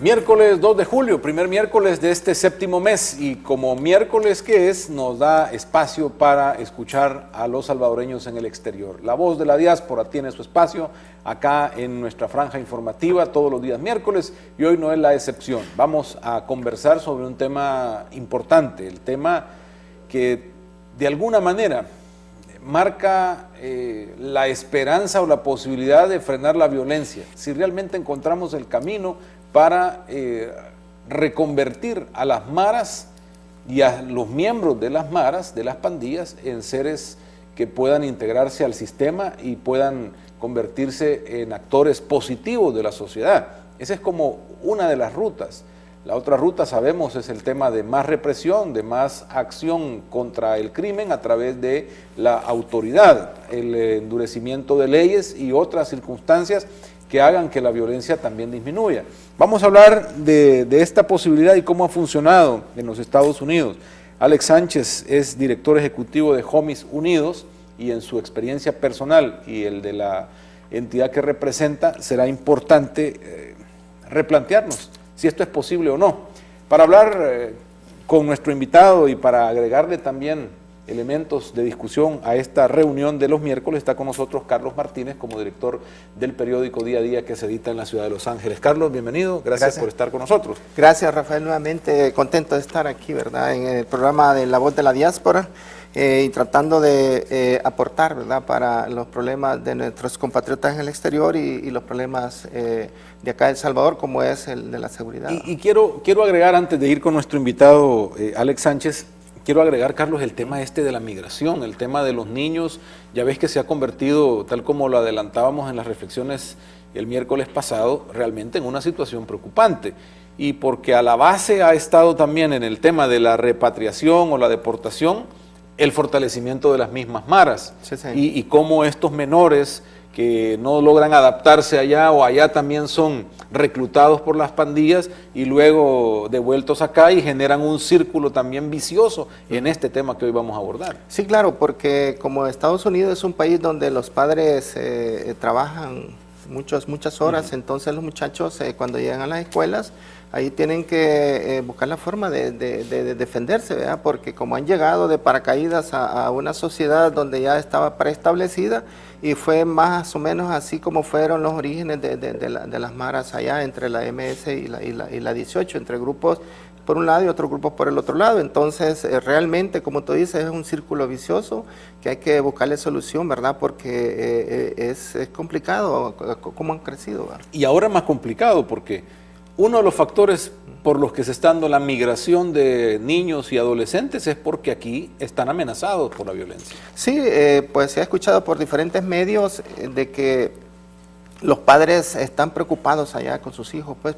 Miércoles 2 de julio, primer miércoles de este séptimo mes, y como miércoles que es, nos da espacio para escuchar a los salvadoreños en el exterior. La voz de la diáspora tiene su espacio acá en nuestra franja informativa todos los días miércoles, y hoy no es la excepción. Vamos a conversar sobre un tema importante, el tema que de alguna manera marca la esperanza o la posibilidad de frenar la violencia, si realmente encontramos el camino para reconvertir a las maras y a los miembros de las maras, de las pandillas, en seres que puedan integrarse al sistema y puedan convertirse en actores positivos de la sociedad. Esa es como una de las rutas. La otra ruta, sabemos, es el tema de más represión, de más acción contra el crimen a través de la autoridad, el endurecimiento de leyes y otras circunstancias que hagan que la violencia también disminuya. Vamos a hablar de esta posibilidad y cómo ha funcionado en los Estados Unidos. Alex Sánchez es director ejecutivo de Homies Unidos, y en su experiencia personal y el de la entidad que representa será importante replantearnos si esto es posible o no. Para hablar con nuestro invitado y para agregarle también elementos de discusión a esta reunión de los miércoles, está con nosotros Carlos Martínez como director del periódico Día a Día que se edita en la ciudad de Los Ángeles. Carlos, bienvenido, gracias por estar con nosotros. Gracias, Rafael, nuevamente contento de estar aquí, ¿verdad?, en el programa de La Voz de la Diáspora y tratando de aportar, ¿verdad?, para los problemas de nuestros compatriotas en el exterior y los problemas de acá de El Salvador, como es el de la seguridad. Y quiero agregar, antes de ir con nuestro invitado Alex Sánchez, quiero agregar, Carlos, el tema de la migración, el tema de los niños. Ya ves que se ha convertido, tal como lo adelantábamos en las reflexiones el miércoles pasado, realmente en una situación preocupante. Y porque a la base ha estado también en el tema de la repatriación o la deportación, el fortalecimiento de las mismas maras. Sí, sí. Y cómo estos menores que no logran adaptarse allá o allá también son reclutados por las pandillas y luego devueltos acá y generan un círculo también vicioso en este tema que hoy vamos a abordar. Sí, claro, porque como Estados Unidos es un país donde los padres trabajan muchas horas, entonces los muchachos cuando llegan a las escuelas, ahí tienen que buscar la forma de defenderse, ¿verdad? Porque como han llegado de paracaídas a una sociedad donde ya estaba preestablecida, y fue más o menos así como fueron los orígenes de las maras allá entre la MS y la 18, entre grupos por un lado y otros grupos por el otro lado. Entonces, realmente, como tú dices, es un círculo vicioso que hay que buscarle solución, ¿verdad? Porque es complicado cómo han crecido, ¿verdad? Y ahora más complicado porque uno de los factores por los que se está dando la migración de niños y adolescentes es porque aquí están amenazados por la violencia. Sí, pues se ha escuchado por diferentes medios de que los padres están preocupados allá con sus hijos, pues,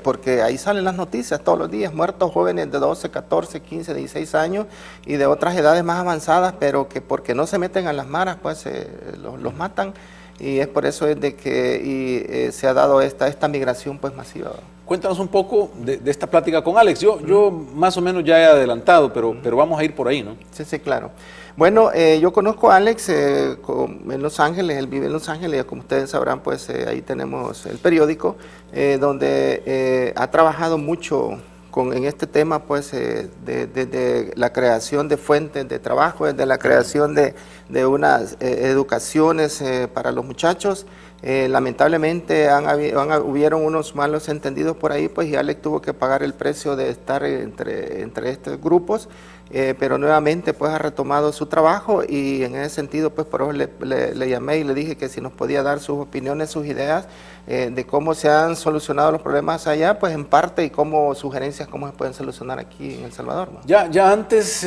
porque ahí salen las noticias todos los días, muertos jóvenes de 12, 14, 15, 16 años y de otras edades más avanzadas, pero que porque no se meten a las maras, pues los matan, y es por eso es de que se ha dado esta migración pues masiva. Cuéntanos un poco de esta plática con Alex. Yo más o menos ya he adelantado, pero vamos a ir por ahí, ¿no? Sí, sí, claro. Bueno, yo conozco a Alex en Los Ángeles, él vive en Los Ángeles, como ustedes sabrán, pues ahí tenemos el periódico, donde ha trabajado mucho en este tema, pues desde la creación de fuentes de trabajo, desde la creación de unas educaciones para los muchachos. Lamentablemente hubieron unos malos entendidos por ahí, pues, y Alex tuvo que pagar el precio de estar entre estos grupos, pero nuevamente pues ha retomado su trabajo, y en ese sentido pues por eso le llamé y le dije que si nos podía dar sus opiniones, sus ideas de cómo se han solucionado los problemas allá, pues en parte, y cómo sugerencias cómo se pueden solucionar aquí en El Salvador, ¿no? Ya antes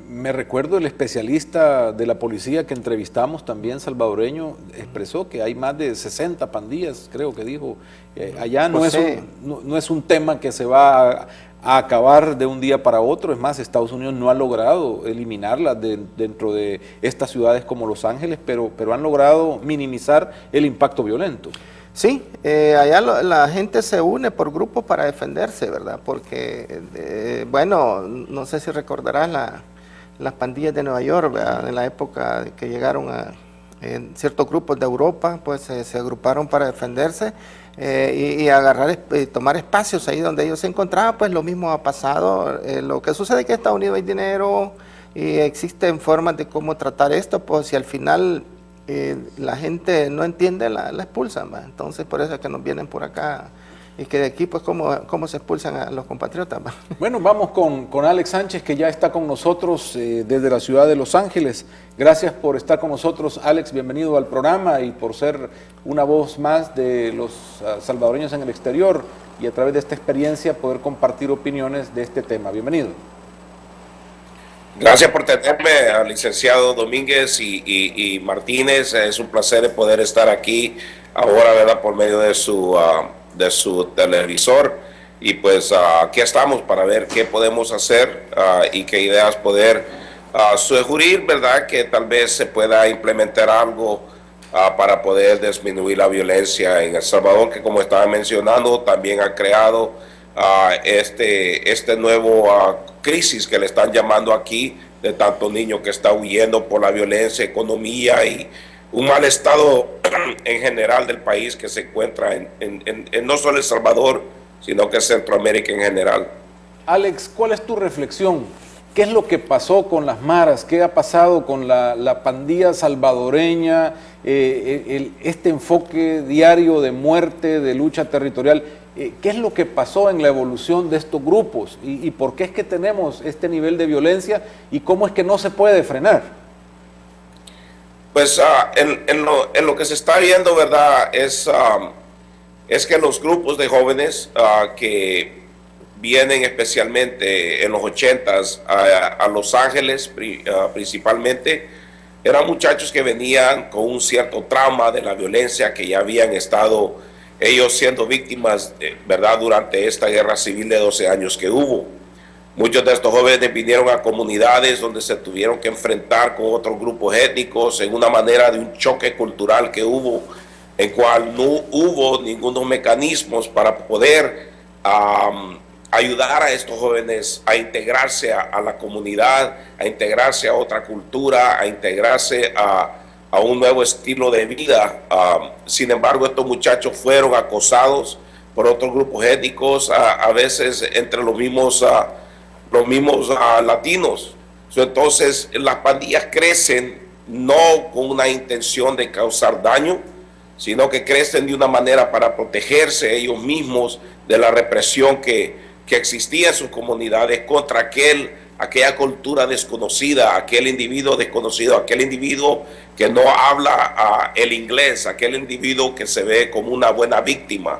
me recuerdo el especialista de la policía que entrevistamos, también salvadoreño, expresó que hay más de 60 pandillas, creo que dijo. Allá no es un tema que se va a acabar de un día para otro. Es más, Estados Unidos no ha logrado eliminarlas dentro de estas ciudades como Los Ángeles, pero han logrado minimizar el impacto violento. Sí, allá la gente se une por grupos para defenderse, ¿verdad? Porque, bueno, no sé si recordarás las pandillas de Nueva York, ¿verdad? En la época que llegaron en ciertos grupos de Europa, pues se agruparon para defenderse. y agarrar, tomar espacios ahí donde ellos se encontraban. Pues lo mismo ha pasado. Lo que sucede es que en Estados Unidos hay dinero y existen formas de cómo tratar esto, pues si al final la gente no entiende, la expulsan, ¿va? Entonces por eso es que nos vienen por acá. Y que de aquí, pues, cómo se expulsan a los compatriotas, ¿va? Bueno, vamos con Alex Sánchez, que ya está con nosotros desde la ciudad de Los Ángeles. Gracias por estar con nosotros, Alex. Bienvenido al programa y por ser una voz más de los salvadoreños en el exterior y a través de esta experiencia poder compartir opiniones de este tema. Bienvenido. Gracias por tenerme, al licenciado Domínguez y Martínez. Es un placer de poder estar aquí ahora, ¿verdad?, por medio de su televisor, y pues aquí estamos para ver qué podemos hacer y qué ideas poder sugerir, ¿verdad?, que tal vez se pueda implementar algo para poder disminuir la violencia en El Salvador, que como estaba mencionando también ha creado este nuevo crisis que le están llamando aquí, de tantos niños que está huyendo por la violencia, economía y un mal estado en general del país que se encuentra en no solo El Salvador, sino que Centroamérica en general. Alex, ¿cuál es tu reflexión? ¿Qué es lo que pasó con las maras? ¿Qué ha pasado con la pandilla salvadoreña? Este enfoque diario de muerte, de lucha territorial. ¿Qué es lo que pasó en la evolución de estos grupos? ¿Y por qué es que tenemos este nivel de violencia? ¿Y cómo es que no se puede frenar? Pues en lo que se está viendo, ¿verdad?, es que los grupos de jóvenes que vienen especialmente en los 80s a Los Ángeles principalmente, eran muchachos que venían con un cierto trauma de la violencia, que ya habían estado ellos siendo víctimas, ¿verdad?, durante esta guerra civil de 12 años que hubo. Muchos de estos jóvenes vinieron a comunidades donde se tuvieron que enfrentar con otros grupos étnicos en una manera de un choque cultural que hubo, en cual no hubo ningunos mecanismos para poder ayudar a estos jóvenes a integrarse a la comunidad, a integrarse a otra cultura, a integrarse a un nuevo estilo de vida. Sin embargo, estos muchachos fueron acosados por otros grupos étnicos, a veces entre los mismos latinos. Entonces las pandillas crecen no con una intención de causar daño, sino que crecen de una manera para protegerse ellos mismos de la represión que existía en sus comunidades contra aquella cultura desconocida, aquel individuo desconocido, aquel individuo que no habla el inglés, aquel individuo que se ve como una buena víctima.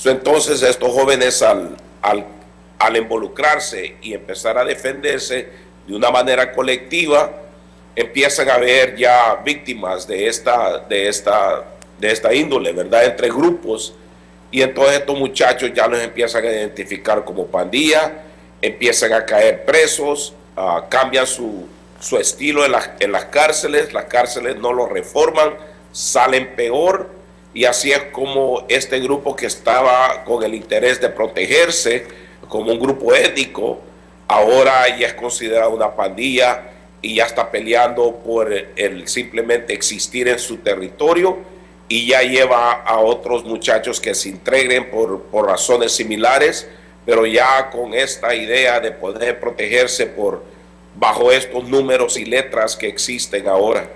Entonces estos jóvenes al involucrarse y empezar a defenderse de una manera colectiva, empiezan a haber ya víctimas de esta índole, ¿verdad?, entre grupos, y entonces estos muchachos ya los empiezan a identificar como pandilla, empiezan a caer presos, cambian su estilo en las cárceles no los reforman, salen peor, y así es como este grupo que estaba con el interés de protegerse como un grupo étnico, ahora ya es considerado una pandilla y ya está peleando por el simplemente existir en su territorio, y ya lleva a otros muchachos que se integren por razones similares, pero ya con esta idea de poder protegerse bajo estos números y letras que existen ahora.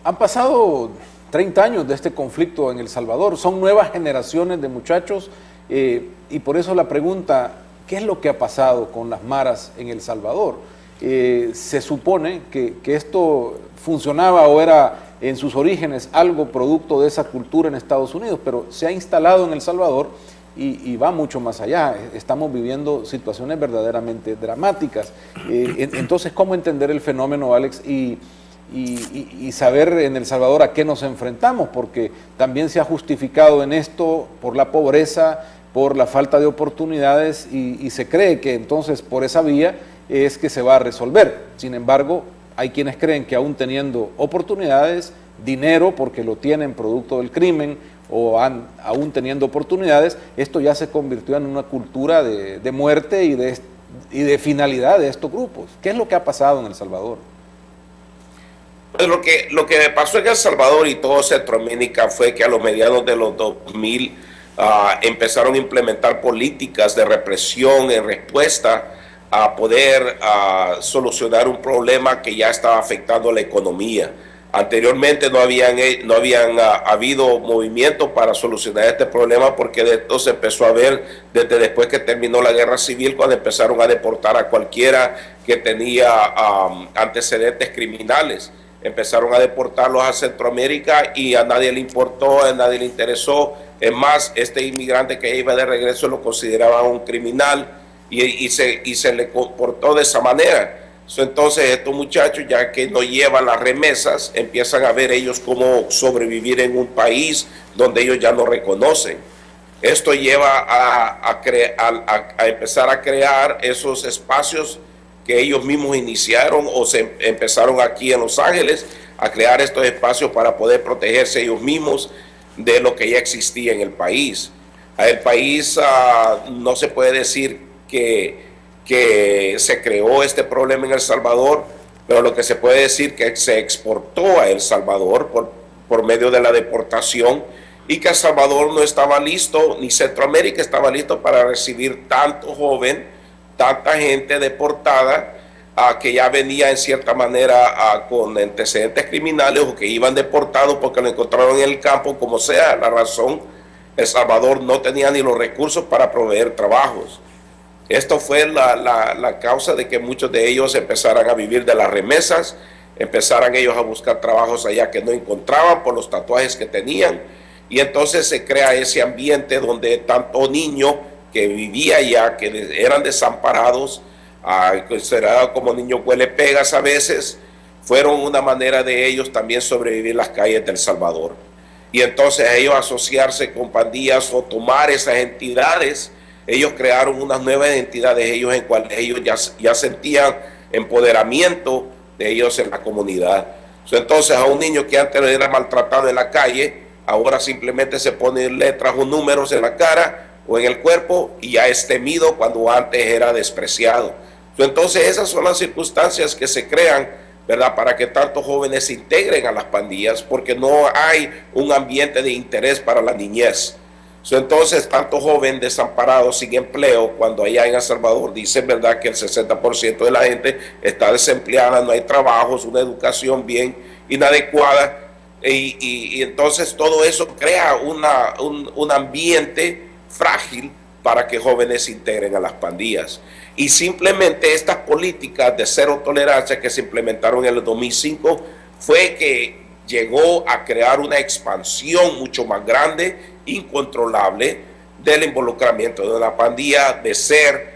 Han pasado 30 años de este conflicto en El Salvador, son nuevas generaciones de muchachos, y por eso la pregunta, ¿qué es lo que ha pasado con las maras en El Salvador? Se supone que esto funcionaba o era en sus orígenes algo producto de esa cultura en Estados Unidos, pero se ha instalado en El Salvador y va mucho más allá. Estamos viviendo situaciones verdaderamente dramáticas. Entonces, ¿cómo entender el fenómeno, Alex? Y saber en El Salvador a qué nos enfrentamos, porque también se ha justificado en esto por la pobreza, por la falta de oportunidades, y se cree que entonces por esa vía es que se va a resolver. Sin embargo, hay quienes creen que aún teniendo oportunidades, dinero, porque lo tienen producto del crimen, o aún teniendo oportunidades, esto ya se convirtió en una cultura de muerte y de finalidad de estos grupos. ¿Qué es lo que ha pasado en El Salvador? Pues lo que pasó en El Salvador y todo Centroamérica fue que a los mediados de los 2000 empezaron a implementar políticas de represión en respuesta a poder solucionar un problema que ya estaba afectando la economía. Anteriormente no habían habido movimientos para solucionar este problema, porque de esto se empezó a ver desde después que terminó la guerra civil, cuando empezaron a deportar a cualquiera que tenía antecedentes criminales. Empezaron a deportarlos a Centroamérica y a nadie le importó, a nadie le interesó. Es más, este inmigrante que iba de regreso lo consideraban un criminal y se le comportó de esa manera. Entonces estos muchachos, ya que no llevan las remesas, empiezan a ver ellos cómo sobrevivir en un país donde ellos ya no reconocen. Esto lleva a empezar a crear esos espacios que ellos mismos iniciaron o se empezaron aquí en Los Ángeles a crear estos espacios para poder protegerse ellos mismos de lo que ya existía en el país. El país no se puede decir que se creó este problema en El Salvador, pero lo que se puede decir que se exportó a El Salvador por medio de la deportación, y que El Salvador no estaba listo, ni Centroamérica estaba listo para recibir tanto joven, tanta gente deportada, que ya venía en cierta manera con antecedentes criminales o que iban deportados porque lo encontraron en el campo, como sea la razón. El Salvador no tenía ni los recursos para proveer trabajos. Esto fue la causa de que muchos de ellos empezaran a vivir de las remesas, empezaran ellos a buscar trabajos allá que no encontraban por los tatuajes que tenían, y entonces se crea ese ambiente donde tanto niño que vivía allá, que eran desamparados, considerados como niños huele pegas a veces, fueron una manera de ellos también sobrevivir en las calles de El Salvador. Y entonces ellos asociarse con pandillas o tomar esas entidades, ellos crearon unas nuevas entidades, ellos en cuales ellos ya sentían empoderamiento de ellos en la comunidad. Entonces a un niño que antes era maltratado en la calle, ahora simplemente se pone letras o números en la cara o en el cuerpo y ya es temido cuando antes era despreciado. Entonces esas son las circunstancias que se crean, ¿verdad?, para que tantos jóvenes se integren a las pandillas, porque no hay un ambiente de interés para la niñez. Entonces, tanto joven desamparado, sin empleo, cuando allá en El Salvador dicen, ¿verdad?, que el 60% de la gente está desempleada, no hay trabajos, una educación bien inadecuada, y entonces todo eso crea un ambiente frágil para que jóvenes se integren a las pandillas. Y simplemente estas políticas de cero tolerancia que se implementaron en el 2005 fue que llegó a crear una expansión mucho más grande, incontrolable, del involucramiento de una pandilla, de ser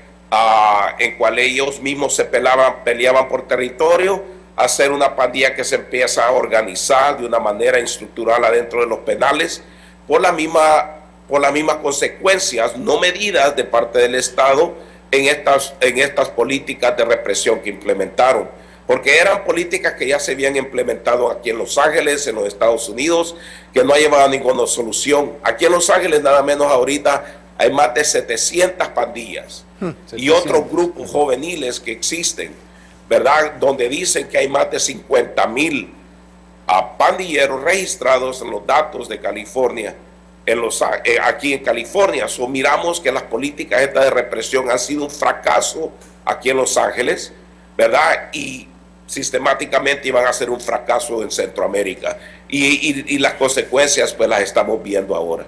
en cual ellos mismos se peleaban por territorio, a ser una pandilla que se empieza a organizar de una manera estructural adentro de los penales, por las mismas consecuencias no medidas de parte del Estado en estas políticas de represión que implementaron, porque eran políticas que ya se habían implementado aquí en Los Ángeles, en los Estados Unidos, que no ha llevado a ninguna solución. Aquí en Los Ángeles nada menos ahorita hay más de 700 pandillas y otros grupos juveniles que existen, ¿verdad?, donde dicen que hay más de 50,000 pandilleros registrados en los datos de California, aquí en California. Miramos que las políticas estas de represión han sido un fracaso aquí en Los Ángeles, ¿verdad?, y sistemáticamente iban a ser un fracaso en Centroamérica, y las consecuencias pues las estamos viendo ahora.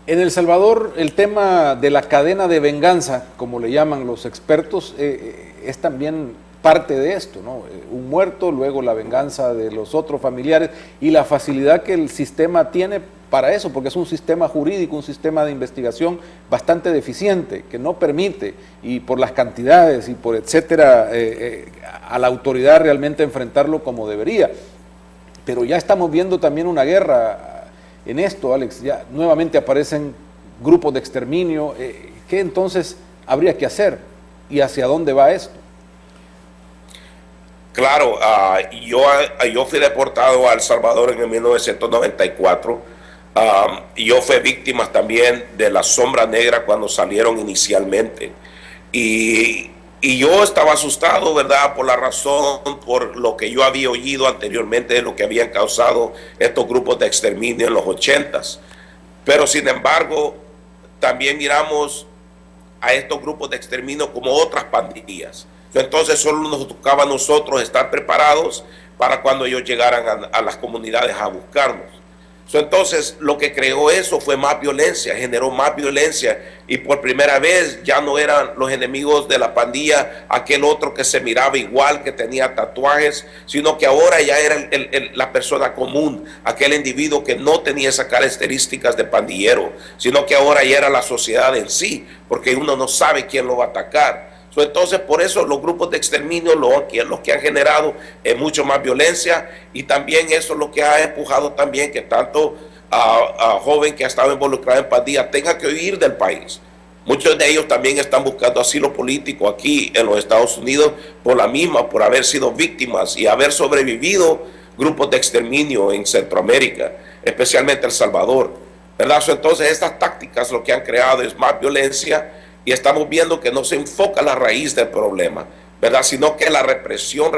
En El Salvador, el tema de la cadena de venganza, como le llaman los expertos, es también parte de esto, ¿no? Un muerto, luego la venganza de los otros familiares y la facilidad que el sistema tiene para eso, porque es un sistema jurídico, un sistema de investigación bastante deficiente, que no permite, y por las cantidades y por etcétera, a la autoridad realmente enfrentarlo como debería. Pero ya estamos viendo también una guerra en esto, Alex. Ya nuevamente aparecen grupos de exterminio. ¿Qué entonces habría que hacer y hacia dónde va esto? Claro, yo fui deportado a El Salvador en el 1994. Y yo fui víctima también de la sombra negra cuando salieron inicialmente. Y yo estaba asustado, ¿verdad?, por la razón, por lo que yo había oído anteriormente de lo que habían causado estos grupos de exterminio en los 80s. Pero sin embargo, también miramos a estos grupos de exterminio como otras pandillas. Entonces solo nos tocaba a nosotros estar preparados para cuando ellos llegaran a las comunidades a buscarnos. Entonces lo que creó eso fue más violencia, generó más violencia, y por primera vez ya no eran los enemigos de la pandilla aquel otro que se miraba igual, que tenía tatuajes, sino que ahora ya era la persona común, aquel individuo que no tenía esas características de pandillero, sino que ahora ya era la sociedad en sí, porque uno no sabe quién lo va a atacar. Entonces, por eso los grupos de exterminio los que han generado mucho más violencia, y también eso es lo que ha empujado también que tanto a joven que ha estado involucrado en pandillas tenga que huir del país. Muchos de ellos también están buscando asilo político aquí en los Estados Unidos por haber sido víctimas y haber sobrevivido grupos de exterminio en Centroamérica, especialmente El Salvador, ¿verdad? Entonces, estas tácticas lo que han creado es más violencia. Y estamos viendo que no se enfoca la raíz del problema, ¿verdad? Sino que la represión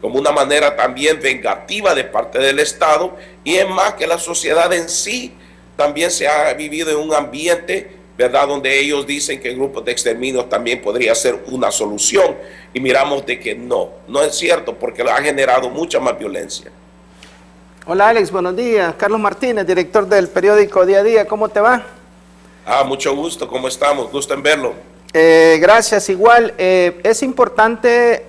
como una manera también vengativa de parte del Estado, y es más que la sociedad en sí también se ha vivido en un ambiente, ¿verdad? Donde ellos dicen que grupos de exterminio también podría ser una solución, y miramos de que no es cierto, porque ha generado mucha más violencia. Hola Alex, buenos días. Carlos Martínez, director del periódico Día a Día, ¿cómo te va? Mucho gusto, ¿cómo estamos? Gusto en verlo. Gracias, igual. Es importante,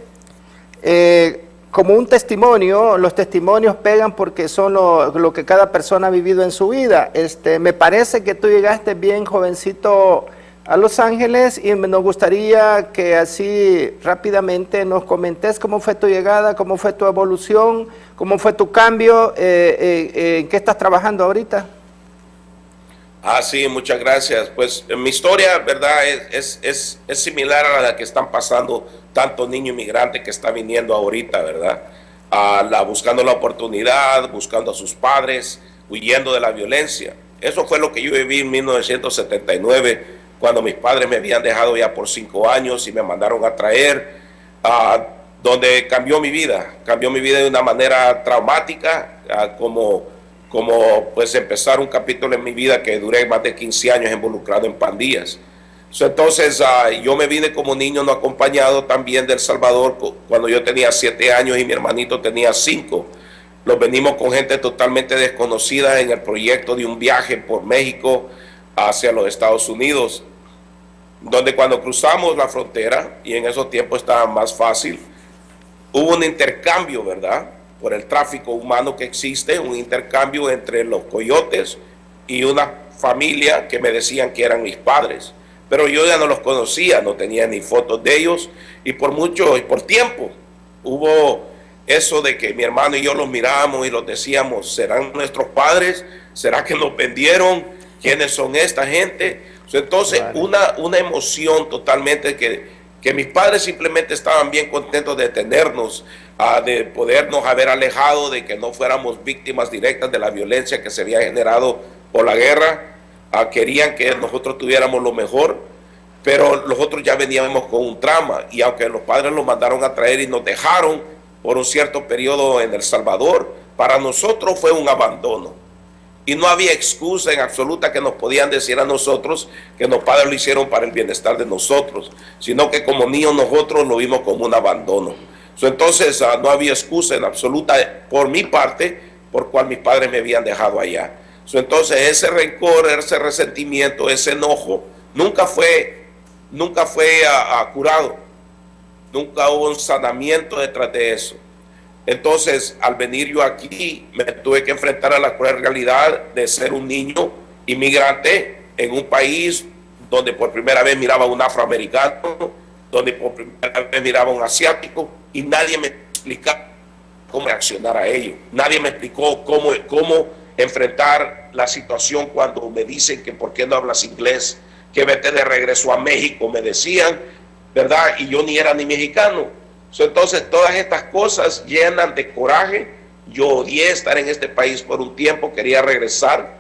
como un testimonio, los testimonios pegan porque son lo que cada persona ha vivido en su vida. Me parece que tú llegaste bien jovencito a Los Ángeles, y nos gustaría que así rápidamente nos comentes cómo fue tu llegada, cómo fue tu evolución, cómo fue tu cambio, en qué estás trabajando ahorita. Sí, muchas gracias. Pues mi historia, ¿verdad? Es similar a la que están pasando tantos niños inmigrantes que están viniendo ahorita, ¿verdad? Buscando la oportunidad, buscando a sus padres, huyendo de la violencia. Eso fue lo que yo viví en 1979, cuando mis padres me habían dejado ya por 5 años y me mandaron a traer, donde cambió mi vida de una manera traumática, como pues empezar un capítulo en mi vida que duré más de 15 años involucrado en pandillas. Entonces yo me vine como niño no acompañado también de El Salvador cuando yo tenía 7 años y mi hermanito tenía 5. Nos venimos con gente totalmente desconocida en el proyecto de un viaje por México hacia los Estados Unidos, donde cuando cruzamos la frontera, y en esos tiempos estaba más fácil, hubo un intercambio, ¿verdad? Por el tráfico humano que existe, un intercambio entre los coyotes y una familia que me decían que eran mis padres, pero yo ya no los conocía, no tenía ni fotos de ellos, y por tiempo hubo eso de que mi hermano y yo los mirábamos y los decíamos, ¿serán nuestros padres? ¿Será que nos vendieron? ¿Quiénes son esta gente? Entonces, una emoción totalmente que mis padres simplemente estaban bien contentos de tenernos, de podernos haber alejado, de que no fuéramos víctimas directas de la violencia que se había generado por la guerra. Querían que nosotros tuviéramos lo mejor, pero nosotros ya veníamos con un trauma, y aunque los padres los mandaron a traer y nos dejaron por un cierto periodo en El Salvador, para nosotros fue un abandono. Y no había excusa en absoluta que nos podían decir a nosotros que los padres lo hicieron para el bienestar de nosotros, sino que como niños nosotros lo vimos como un abandono. Entonces no había excusa en absoluta por mi parte por cual mis padres me habían dejado allá. Entonces ese rencor, ese resentimiento, ese enojo nunca fue curado. Nunca hubo un sanamiento detrás de eso. Entonces, al venir yo aquí, me tuve que enfrentar a la cruel realidad de ser un niño inmigrante en un país donde por primera vez miraba a un afroamericano, donde por primera vez miraba a un asiático, y nadie me explicaba cómo reaccionar a ello. Nadie me explicó cómo enfrentar la situación cuando me dicen que por qué no hablas inglés, que vete de regreso a México, me decían, ¿verdad? Y yo ni era ni mexicano. Entonces todas estas cosas llenan de coraje. Yo odié estar en este país por un tiempo, quería regresar,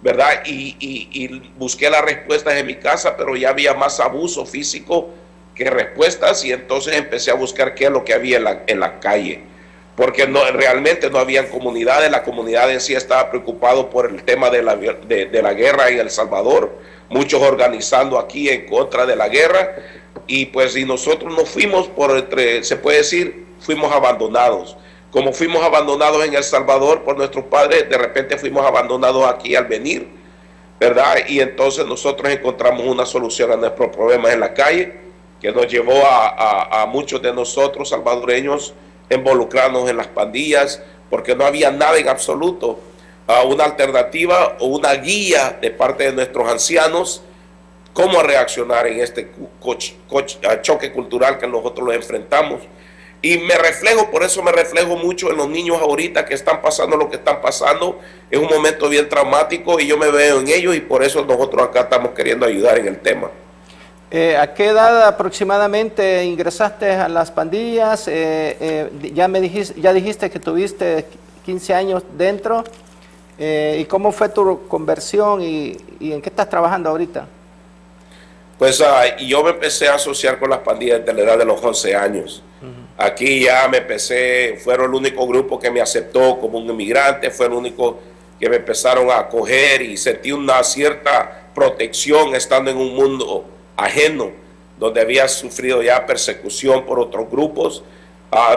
¿verdad? Y busqué las respuestas en mi casa, pero ya había más abuso físico que respuestas, y entonces empecé a buscar qué es lo que había en la calle. porque realmente no habían comunidades, la comunidad en sí estaba preocupado por el tema de la guerra en El Salvador, muchos organizando aquí en contra de la guerra, y pues y nosotros nos fuimos se puede decir, fuimos abandonados. Como fuimos abandonados en El Salvador por nuestros padres, de repente fuimos abandonados aquí al venir, ¿verdad? Y entonces nosotros encontramos una solución a nuestros problemas en la calle, que nos llevó a muchos de nosotros salvadoreños involucrarnos en las pandillas, porque no había nada en absoluto, una alternativa o una guía de parte de nuestros ancianos cómo reaccionar en este choque cultural que nosotros lo enfrentamos. Y por eso me reflejo mucho en los niños ahorita que están pasando lo que están pasando. Es un momento bien traumático y yo me veo en ellos, y por eso nosotros acá estamos queriendo ayudar en el tema. ¿A qué edad aproximadamente ingresaste a las pandillas? Ya dijiste que tuviste 15 años dentro. ¿Y cómo fue tu conversión y en qué estás trabajando ahorita? Pues yo me empecé a asociar con las pandillas desde la edad de los 11 años. Aquí ya fueron el único grupo que me aceptó como un inmigrante, fue el único que me empezaron a acoger, y sentí una cierta protección estando en un mundo ajeno, donde había sufrido ya persecución por otros grupos.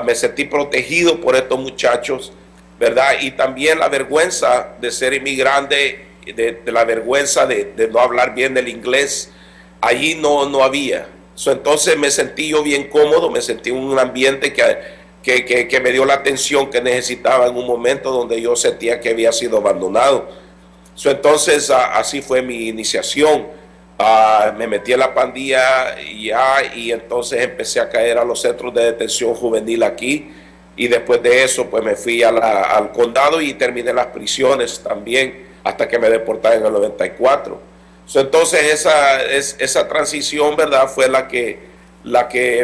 Me sentí protegido por estos muchachos, ¿verdad? Y también la vergüenza de ser inmigrante, de la vergüenza de no hablar bien el inglés, allí no había. Entonces me sentí yo bien cómodo, me sentí en un ambiente que me dio la atención que necesitaba en un momento donde yo sentía que había sido abandonado. Entonces así fue mi iniciación. Me metí en la pandilla y entonces empecé a caer a los centros de detención juvenil aquí, y después de eso pues me fui al condado y terminé las prisiones también hasta que me deportaron en el 94. Entonces esa transición, ¿verdad?, fue la que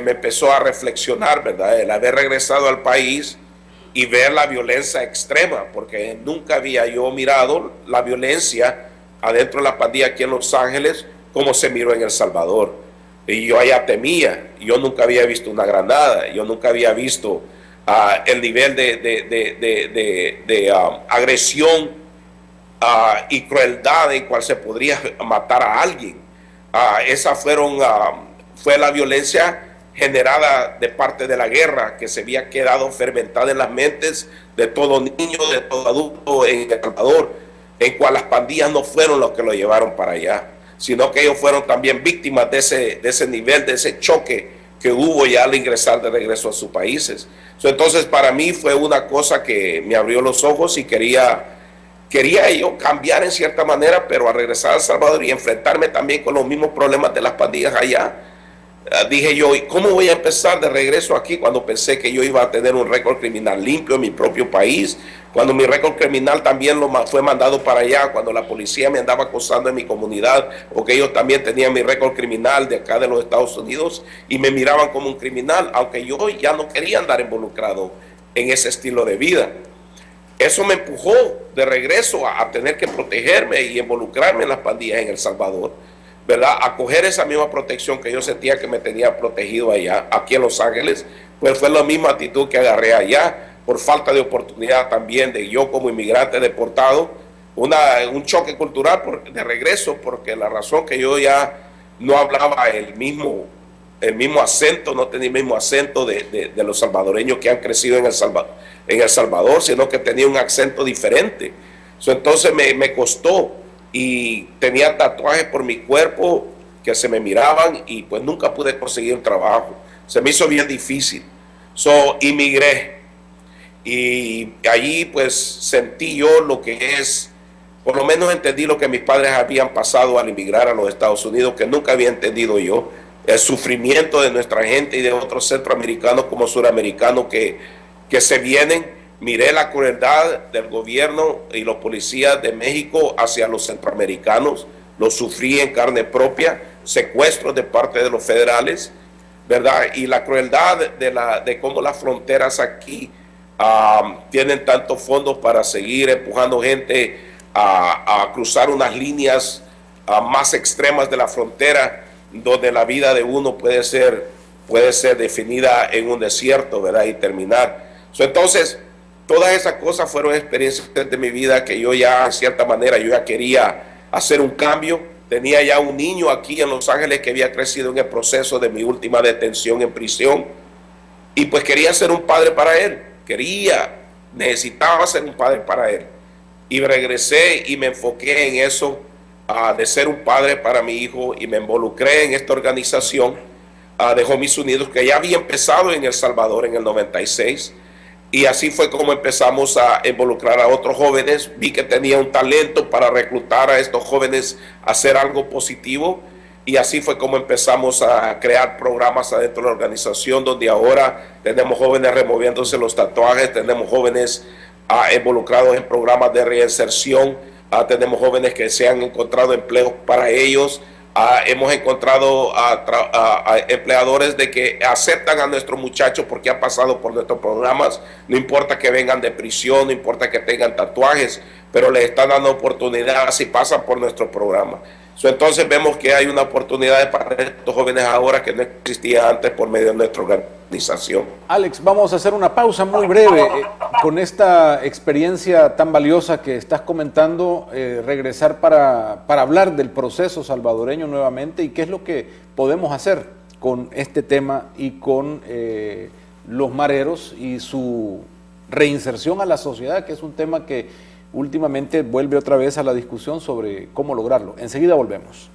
me empezó a reflexionar, ¿verdad?, el haber regresado al país y ver la violencia extrema, porque nunca había yo mirado la violencia adentro de la pandilla aquí en Los Ángeles como se miró en El Salvador. Y yo allá temía, yo nunca había visto una granada, yo nunca había visto el nivel de agresión y crueldad en cual se podría matar a alguien. Esa fue la violencia generada de parte de la guerra, que se había quedado fermentada en las mentes de todo niño, de todo adulto en El Salvador, en cual las pandillas no fueron los que lo llevaron para allá, sino que ellos fueron también víctimas de ese nivel, de ese choque que hubo ya al ingresar de regreso a sus países. Entonces para mí fue una cosa que me abrió los ojos, y quería yo cambiar en cierta manera, pero al regresar a El Salvador y enfrentarme también con los mismos problemas de las pandillas allá, dije yo, ¿y cómo voy a empezar de regreso aquí cuando pensé que yo iba a tener un récord criminal limpio en mi propio país? Cuando mi récord criminal también fue mandado para allá, cuando la policía me andaba acosando en mi comunidad, porque ellos también tenían mi récord criminal de acá de los Estados Unidos y me miraban como un criminal, aunque yo ya no quería andar involucrado en ese estilo de vida. Eso me empujó de regreso a tener que protegerme y involucrarme en las pandillas en El Salvador, ¿verdad? A coger esa misma protección que yo sentía que me tenía protegido allá, aquí en Los Ángeles, pues fue la misma actitud que agarré allá, por falta de oportunidad también de yo como inmigrante deportado, un choque cultural de regreso, porque la razón que yo ya no hablaba el mismo acento, no tenía el mismo acento de los salvadoreños que han crecido en El Salvador, sino que tenía un acento diferente. Entonces me costó, y tenía tatuajes por mi cuerpo que se me miraban, y pues nunca pude conseguir un trabajo. Se me hizo bien difícil. Inmigré, y allí pues sentí yo lo que es, por lo menos entendí lo que mis padres habían pasado al emigrar a los Estados Unidos, que nunca había entendido yo, el sufrimiento de nuestra gente y de otros centroamericanos como suramericanos que se vienen. Miré la crueldad del gobierno y los policías de México hacia los centroamericanos, lo sufrí en carne propia, secuestros de parte de los federales, ¿verdad? Y la crueldad de cómo las fronteras aquí tienen tantos fondos para seguir empujando gente a cruzar unas líneas más extremas de la frontera, donde la vida de uno puede ser definida en un desierto, ¿verdad? Y terminar. Entonces, todas esas cosas fueron experiencias de mi vida que yo ya, en cierta manera, yo ya quería hacer un cambio. Tenía ya un niño aquí en Los Ángeles que había crecido en el proceso de mi última detención en prisión. Y pues quería ser un padre para él. Necesitaba ser un padre para él. Y regresé y me enfoqué en eso, de ser un padre para mi hijo, y me involucré en esta organización de Homies Unidos, que ya había empezado en El Salvador en el 96. Y así fue como empezamos a involucrar a otros jóvenes. Vi que tenía un talento para reclutar a estos jóvenes a hacer algo positivo. Y así fue como empezamos a crear programas adentro de la organización, donde ahora tenemos jóvenes removiéndose los tatuajes, tenemos jóvenes involucrados en programas de reinserción, tenemos jóvenes que se han encontrado empleos para ellos. Hemos encontrado a empleadores de que aceptan a nuestros muchachos porque han pasado por nuestros programas, no importa que vengan de prisión, no importa que tengan tatuajes, pero les están dando oportunidad si pasan por nuestro programa. Entonces vemos que hay una oportunidad para estos jóvenes ahora que no existía antes por medio de nuestra organización. Alex, vamos a hacer una pausa muy breve. Con esta experiencia tan valiosa que estás comentando, regresar para hablar del proceso salvadoreño nuevamente y qué es lo que podemos hacer con este tema y con los mareros y su reinserción a la sociedad, que es un tema que últimamente vuelve otra vez a la discusión sobre cómo lograrlo. Enseguida volvemos.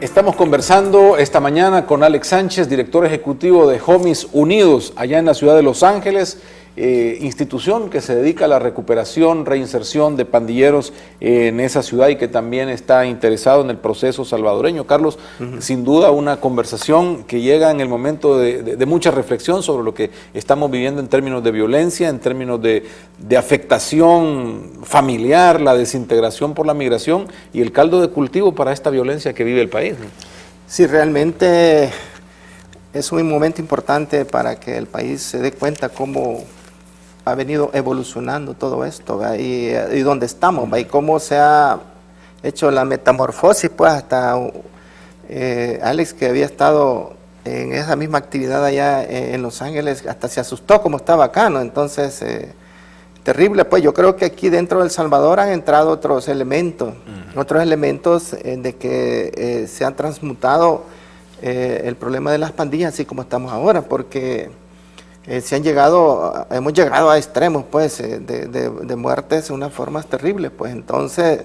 Estamos conversando esta mañana con Alex Sánchez, director ejecutivo de Homies Unidos, allá en la ciudad de Los Ángeles, institución que se dedica a la recuperación, reinserción de pandilleros en esa ciudad y que también está interesado en el proceso salvadoreño. Carlos, sin duda una conversación que llega en el momento de mucha reflexión sobre lo que estamos viviendo en términos de violencia, en términos de afectación familiar, la desintegración por la migración y el caldo de cultivo para esta violencia que vive el país. Sí, realmente es un momento importante para que el país se dé cuenta cómo ha venido evolucionando todo esto, y dónde estamos, y cómo se ha hecho la metamorfosis, pues hasta Alex, que había estado en esa misma actividad allá en Los Ángeles, hasta se asustó como estaba acá, ¿no? Entonces, terrible, pues yo creo que aquí dentro de El Salvador han entrado otros elementos, de que se han transmutado el problema de las pandillas, así como estamos ahora, porque hemos llegado a extremos, pues, de muertes de unas formas terribles, pues. Entonces,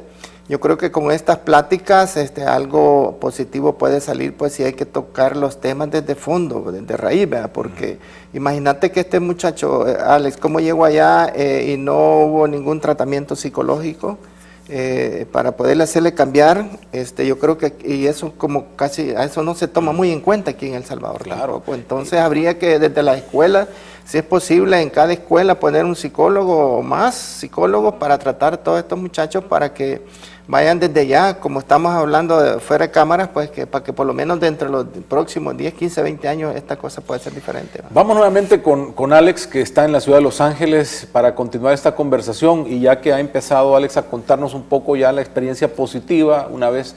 yo creo que con estas pláticas algo positivo puede salir, pues, si hay que tocar los temas desde fondo, desde raíz, ¿verdad? Porque imagínate que este muchacho, Alex, cómo llegó allá y no hubo ningún tratamiento psicológico para poderle hacerle cambiar. Yo creo que, y eso como casi, a eso no se toma muy en cuenta aquí en El Salvador. Claro. Tampoco. Entonces habría que desde la escuela, si es posible, en cada escuela poner un psicólogo o más psicólogos para tratar a todos estos muchachos, para que vayan desde ya, como estamos hablando de fuera de cámaras, pues que para que por lo menos dentro de los próximos 10, 15, 20 años esta cosa puede ser diferente, ¿no? Vamos nuevamente con Alex, que está en la ciudad de Los Ángeles, para continuar esta conversación, y ya que ha empezado Alex a contarnos un poco ya la experiencia positiva, una vez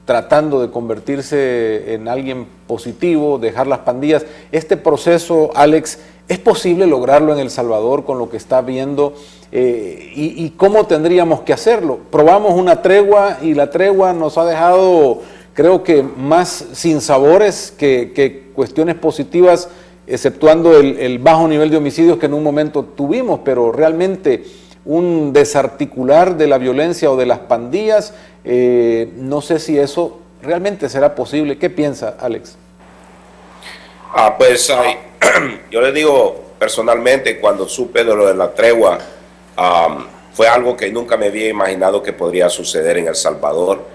tratando de convertirse en alguien positivo, dejar las pandillas. Este proceso, Alex, ¿es posible lograrlo en El Salvador con lo que está viendo? ¿Y cómo tendríamos que hacerlo? Probamos una tregua y la tregua nos ha dejado, creo que más sinsabores que cuestiones positivas, exceptuando el bajo nivel de homicidios que en un momento tuvimos, pero realmente un desarticular de la violencia o de las pandillas, no sé si eso realmente será posible. ¿Qué piensa, Alex? Pues yo le digo personalmente, cuando supe de lo de la tregua, fue algo que nunca me había imaginado que podría suceder en El Salvador.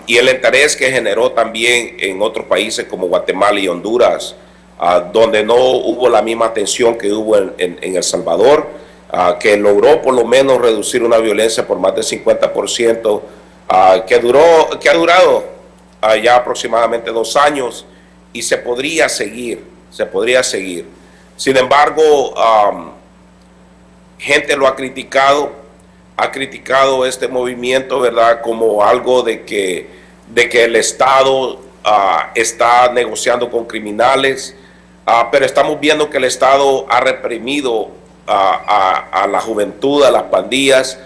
Y el interés que generó también en otros países como Guatemala y Honduras, donde no hubo la misma atención que hubo en El Salvador, que logró por lo menos reducir una violencia por más del 50%, que ha durado ya aproximadamente 2 años y se podría seguir. Sin embargo, gente lo ha criticado este movimiento, ¿verdad?, como algo de que el Estado está negociando con criminales, pero estamos viendo que el Estado ha reprimido a la juventud, a las pandillas,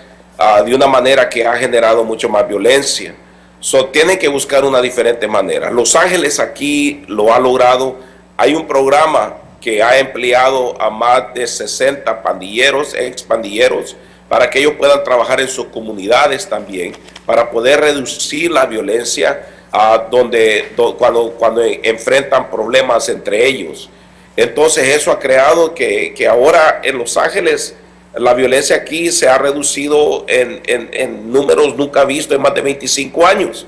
de una manera que ha generado mucho más violencia. Tienen que buscar una diferente manera. Los Ángeles aquí lo ha logrado. Hay un programa que ha empleado a más de 60 pandilleros, ex pandilleros, para que ellos puedan trabajar en sus comunidades también, para poder reducir la violencia cuando enfrentan problemas entre ellos. Entonces eso ha creado que ahora en Los Ángeles la violencia aquí se ha reducido en números nunca vistos en más de 25 años.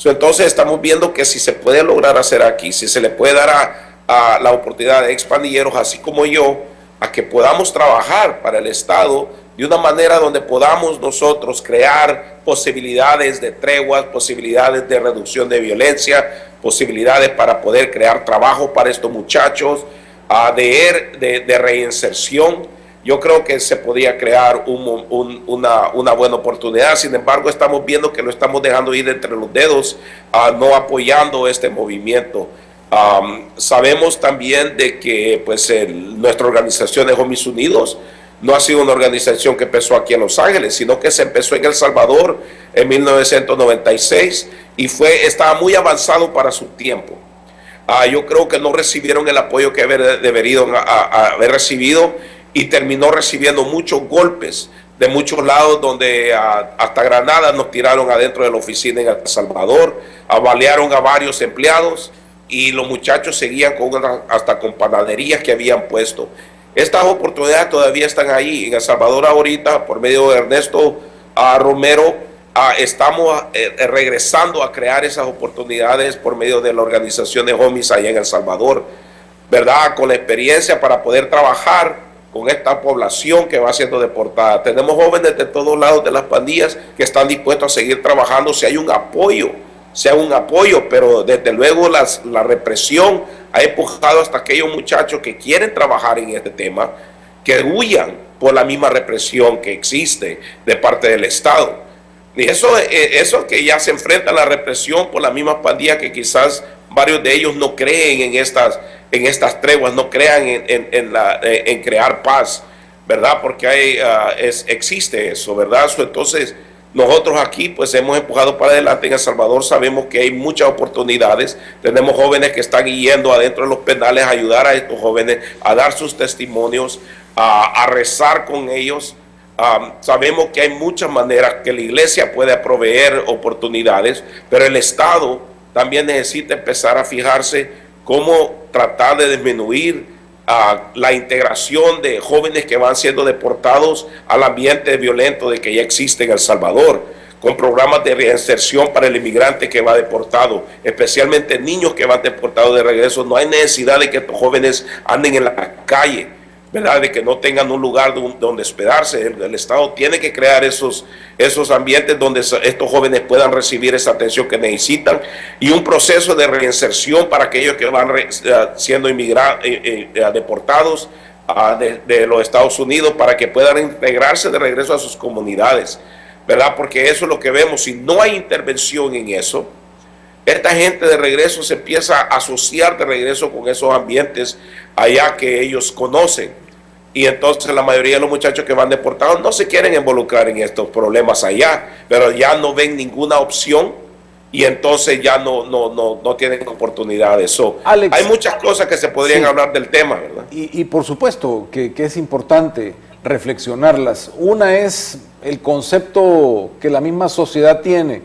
Entonces estamos viendo que si se puede lograr hacer aquí, si se le puede dar a la oportunidad de expandilleros así como yo, a que podamos trabajar para el Estado de una manera donde podamos nosotros crear posibilidades de treguas, posibilidades de reducción de violencia, posibilidades para poder crear trabajo para estos muchachos, de reinserción. Yo creo que se podía crear una buena oportunidad. Sin embargo, estamos viendo que lo estamos dejando ir entre los dedos, no apoyando este movimiento. Sabemos también de que pues, nuestra organización de Homies Unidos no ha sido una organización que empezó aquí en Los Ángeles, sino que se empezó en El Salvador en 1996 y estaba muy avanzado para su tiempo. Yo creo que no recibieron el apoyo que deberían haber recibido y terminó recibiendo muchos golpes de muchos lados, donde hasta granadas nos tiraron adentro de la oficina en El Salvador, balearon a varios empleados y los muchachos seguían hasta con panaderías que habían puesto. Estas oportunidades todavía están ahí. En El Salvador ahorita, por medio de Ernesto Romero, estamos regresando a crear esas oportunidades por medio de la organización de Homies allá en El Salvador, ¿verdad? Con la experiencia para poder trabajar con esta población que va siendo deportada. Tenemos jóvenes de todos lados de las pandillas que están dispuestos a seguir trabajando si hay un apoyo, pero desde luego la represión ha empujado hasta aquellos muchachos que quieren trabajar en este tema, que huyan por la misma represión que existe de parte del Estado. Y eso que ya se enfrenta a la represión por las mismas pandillas, que quizás varios de ellos no creen en estas treguas, no crean en crear paz, ¿verdad? Porque existe eso, ¿verdad? Entonces, nosotros aquí pues hemos empujado para adelante en El Salvador. Sabemos que hay muchas oportunidades. Tenemos jóvenes que están yendo adentro de los penales a ayudar a estos jóvenes, a dar sus testimonios, a rezar con ellos. Sabemos que hay muchas maneras que la iglesia puede proveer oportunidades, pero el Estado también necesita empezar a fijarse cómo tratar de disminuir la integración de jóvenes que van siendo deportados al ambiente violento de que ya existe en El Salvador, con programas de reinserción para el inmigrante que va deportado, especialmente niños que van deportados de regreso. No hay necesidad de que estos jóvenes anden en la calle, ¿verdad? De que no tengan un lugar donde hospedarse. El Estado tiene que crear esos ambientes donde estos jóvenes puedan recibir esa atención que necesitan, y un proceso de reinserción para aquellos que van siendo deportados de los Estados Unidos, para que puedan integrarse de regreso a sus comunidades, ¿verdad? Porque eso es lo que vemos. Si no hay intervención en eso, esta gente de regreso se empieza a asociar de regreso con esos ambientes allá que ellos conocen. Y entonces la mayoría de los muchachos que van deportados no se quieren involucrar en estos problemas allá, pero ya no ven ninguna opción y entonces ya no tienen oportunidades. Alex, hay muchas cosas que se podrían hablar del tema, ¿verdad? Y por supuesto que es importante reflexionarlas. Una es el concepto que la misma sociedad tiene,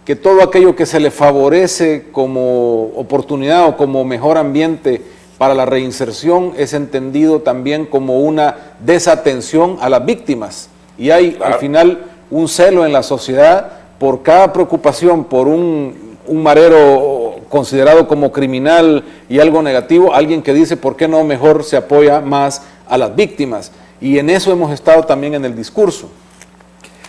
que todo aquello que se le favorece como oportunidad o como mejor ambiente para la reinserción es entendido también como una desatención a las víctimas. Y hay al final un celo en la sociedad por cada preocupación por un marero considerado como criminal y algo negativo, alguien que dice por qué no mejor se apoya más a las víctimas. Y en eso hemos estado también en el discurso.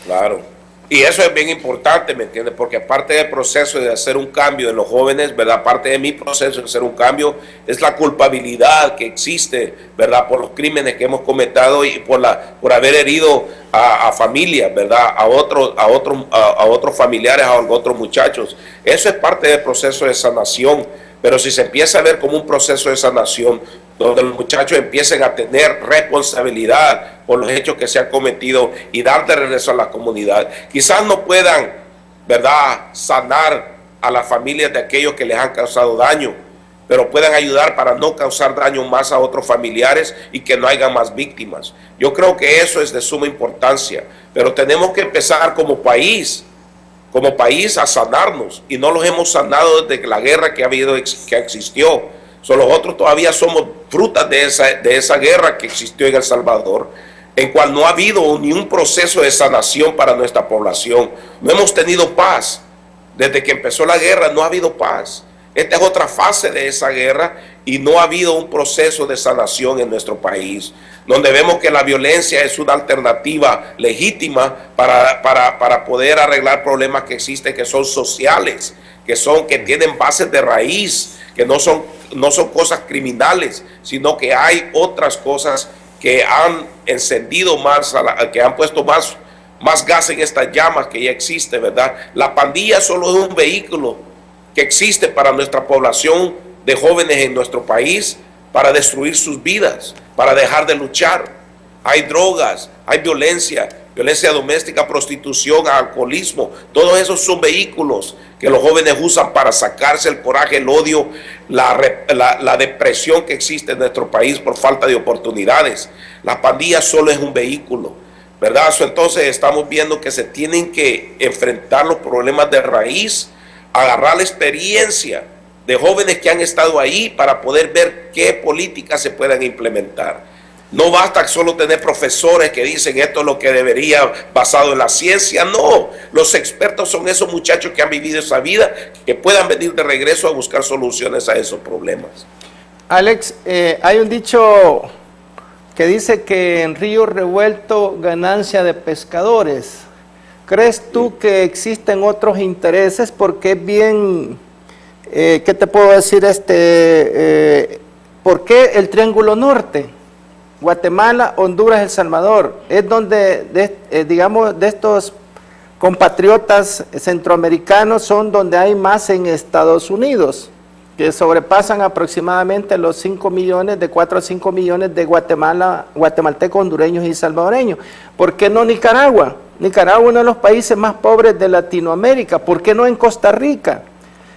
Claro. Y eso es bien importante, ¿me entiendes? Porque aparte del proceso de hacer un cambio en los jóvenes, ¿verdad? Parte de mi proceso de hacer un cambio es la culpabilidad que existe, ¿verdad? Por los crímenes que hemos cometido y por haber herido a familias, ¿verdad? A otros familiares, a otros muchachos. Eso es parte del proceso de sanación. Pero si se empieza a ver como un proceso de sanación, donde los muchachos empiecen a tener responsabilidad por los hechos que se han cometido y dar de regreso a la comunidad, quizás no puedan, ¿verdad?, sanar a las familias de aquellos que les han causado daño, pero puedan ayudar para no causar daño más a otros familiares y que no haya más víctimas. Yo creo que eso es de suma importancia, pero tenemos que empezar como país a sanarnos, y no los hemos sanado desde la guerra que existió. Nosotros todavía somos frutas de esa guerra que existió en El Salvador, en cual no ha habido ni un proceso de sanación para nuestra población. No hemos tenido paz. Desde que empezó la guerra no ha habido paz. Esta es otra fase de esa guerra y no ha habido un proceso de sanación en nuestro país, donde vemos que la violencia es una alternativa legítima para poder arreglar problemas que existen, que son sociales, que tienen bases de raíz, que no son cosas criminales, sino que hay otras cosas que han encendido más, que han puesto más gas en estas llamas que ya existe, ¿verdad? La pandilla solo es un vehículo que existe para nuestra población de jóvenes en nuestro país, para destruir sus vidas, para dejar de luchar. Hay drogas, hay violencia doméstica, prostitución, alcoholismo. Todos esos son vehículos que los jóvenes usan para sacarse el coraje, el odio, la depresión que existe en nuestro país por falta de oportunidades. La pandilla solo es un vehículo, ¿verdad? Entonces estamos viendo que se tienen que enfrentar los problemas de raíz, agarrar la experiencia de jóvenes que han estado ahí para poder ver qué políticas se puedan implementar. No basta solo tener profesores que dicen esto es lo que debería, basado en la ciencia. No, los expertos son esos muchachos que han vivido esa vida, que puedan venir de regreso a buscar soluciones a esos problemas. Alex, hay un dicho que dice que en río revuelto ganancia de pescadores. ¿Crees tú que existen otros intereses? Porque es bien, ¿qué te puedo decir? ¿Por qué el Triángulo Norte? Guatemala, Honduras, El Salvador, es donde, digamos, de estos compatriotas centroamericanos son donde hay más en Estados Unidos, que sobrepasan aproximadamente los 5 millones, de 4 a 5 millones de guatemaltecos, hondureños y salvadoreños. ¿Por qué no Nicaragua? Nicaragua es uno de los países más pobres de Latinoamérica. ¿Por qué no en Costa Rica?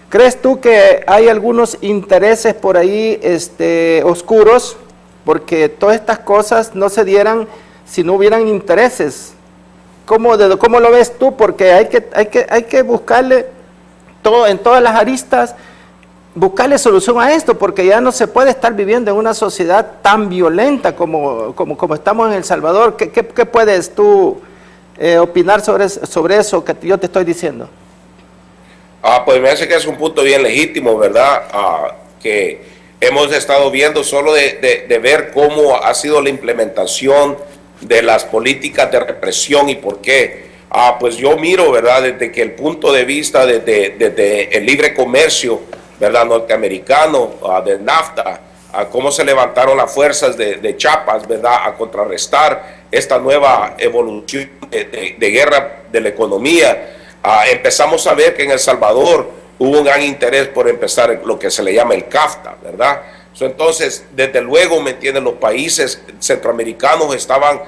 ¿Crees tú que hay algunos intereses por ahí oscuros? Porque todas estas cosas no se dieran si no hubieran intereses. ¿Cómo lo ves tú? Porque hay que buscarle en todas las aristas, buscarle solución a esto, porque ya no se puede estar viviendo en una sociedad tan violenta como estamos en El Salvador. ¿Qué puedes tú opinar sobre eso que yo te estoy diciendo? Pues me parece que es un punto bien legítimo, ¿verdad? Que hemos estado viendo solo de ver cómo ha sido la implementación de las políticas de represión y por qué. Pues yo miro, ¿verdad?, desde que el punto de vista desde el libre comercio, ¿verdad?, norteamericano, de NAFTA, a cómo se levantaron las fuerzas de Chiapas, ¿verdad?, a contrarrestar esta nueva evolución de guerra de la economía. Empezamos a ver que en El Salvador hubo un gran interés por empezar lo que se le llama el CAFTA, ¿verdad? Entonces, desde luego, ¿me entienden? Los países centroamericanos estaban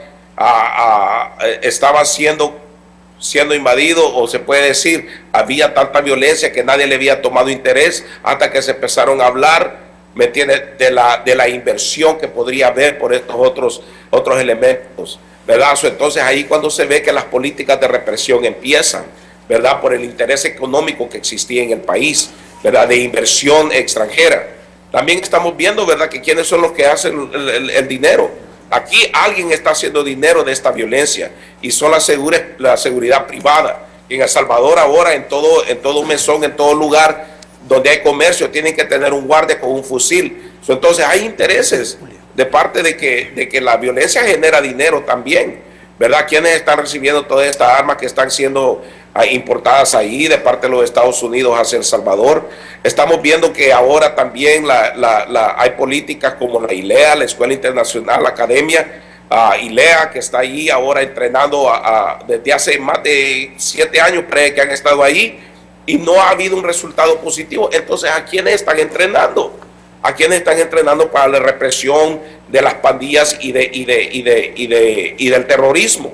siendo invadidos, o se puede decir, había tanta violencia que nadie le había tomado interés hasta que se empezaron a hablar, ¿me entiendes?, de la inversión que podría haber por estos otros elementos, ¿verdad? Entonces, ahí cuando se ve que las políticas de represión empiezan, ¿verdad?, por el interés económico que existía en el país, ¿verdad?, de inversión extranjera. También estamos viendo, ¿verdad?, que quiénes son los que hacen el dinero. Aquí alguien está haciendo dinero de esta violencia y son la seguridad privada, En El Salvador ahora en todo mesón, en todo lugar donde hay comercio, tienen que tener un guardia con un fusil. Entonces hay intereses de parte de que la violencia genera dinero también, ¿verdad? ¿Quiénes están recibiendo todas estas armas que están siendo importadas ahí de parte de los Estados Unidos hacia El Salvador? Estamos viendo que ahora también hay políticas como la ILEA, la Escuela Internacional, la Academia, ILEA, que está ahí ahora entrenando desde hace más de 7 años que han estado ahí y no ha habido un resultado positivo. Entonces, ¿a quiénes están entrenando? ¿A quiénes están entrenando para la represión de las pandillas y del terrorismo?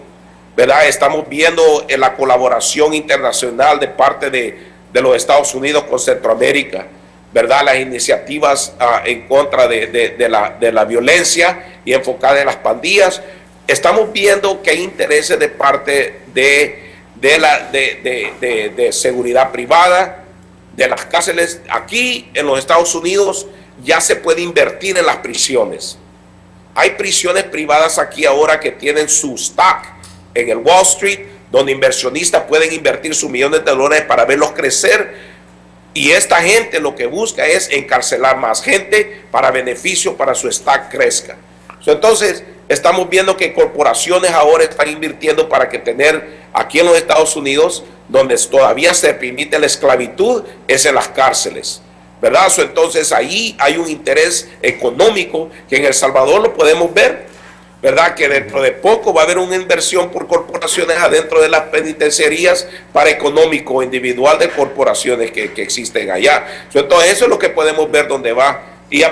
¿Verdad? Estamos viendo la colaboración internacional de parte de los Estados Unidos con Centroamérica, ¿verdad? Las iniciativas en contra de la violencia y enfocada en las pandillas. Estamos viendo que hay intereses de parte de seguridad privada, de las cárceles. Aquí en los Estados Unidos ya se puede invertir en las prisiones. Hay prisiones privadas aquí ahora que tienen su stock en el Wall Street, donde inversionistas pueden invertir sus millones de dólares para verlos crecer. Y esta gente lo que busca es encarcelar más gente para beneficio, para su stock crezca. Entonces, estamos viendo que corporaciones ahora están invirtiendo para que tener aquí en los Estados Unidos, donde todavía se permite la esclavitud, es en las cárceles, ¿verdad? Entonces, ahí hay un interés económico que en El Salvador lo podemos ver, ¿verdad? Que dentro de poco va a haber una inversión por corporaciones adentro de las penitenciarías para económico individual de corporaciones que existen allá. Entonces, eso es lo que podemos ver donde va. Y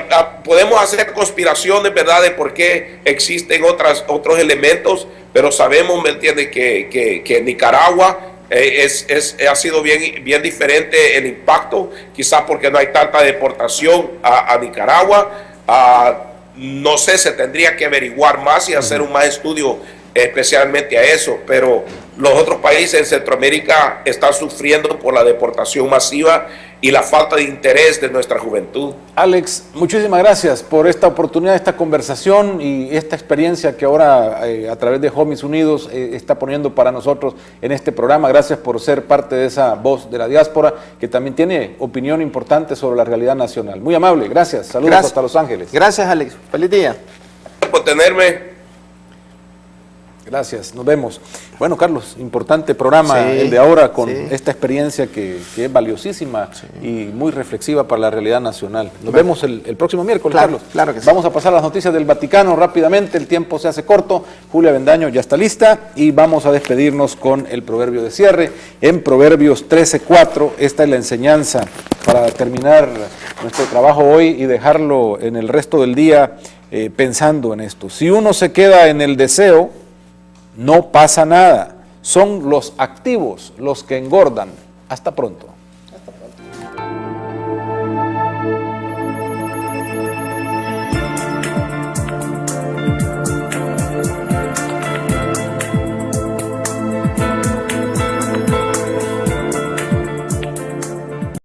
podemos hacer conspiraciones, ¿verdad?, de por qué existen otros elementos, pero sabemos, ¿me entiende?, que Nicaragua ha sido bien diferente el impacto, quizás porque no hay tanta deportación a Nicaragua. No sé, se tendría que averiguar más y hacer un más estudio especialmente a eso, pero los otros países en Centroamérica están sufriendo por la deportación masiva y la falta de interés de nuestra juventud. Alex, muchísimas gracias por esta oportunidad, esta conversación y esta experiencia que ahora a través de Homies Unidos está poniendo para nosotros en este programa. Gracias por ser parte de esa voz de la diáspora que también tiene opinión importante sobre la realidad nacional. Muy amable, gracias. Saludos hasta Los Ángeles. Gracias, Alex. Feliz día. Por tenerme. Gracias, nos vemos. Bueno, Carlos, importante programa el de ahora con esta experiencia que es valiosísima y muy reflexiva para la realidad nacional. Nos vemos el próximo miércoles, Carlos. Claro que sí. Vamos a pasar a las noticias del Vaticano rápidamente, el tiempo se hace corto. Julia Bendaño ya está lista y vamos a despedirnos con el proverbio de cierre. En Proverbios 13:4, esta es la enseñanza para terminar nuestro trabajo hoy y dejarlo en el resto del día pensando en esto. Si uno se queda en el deseo, no pasa nada. Son los activos los que engordan. Hasta pronto.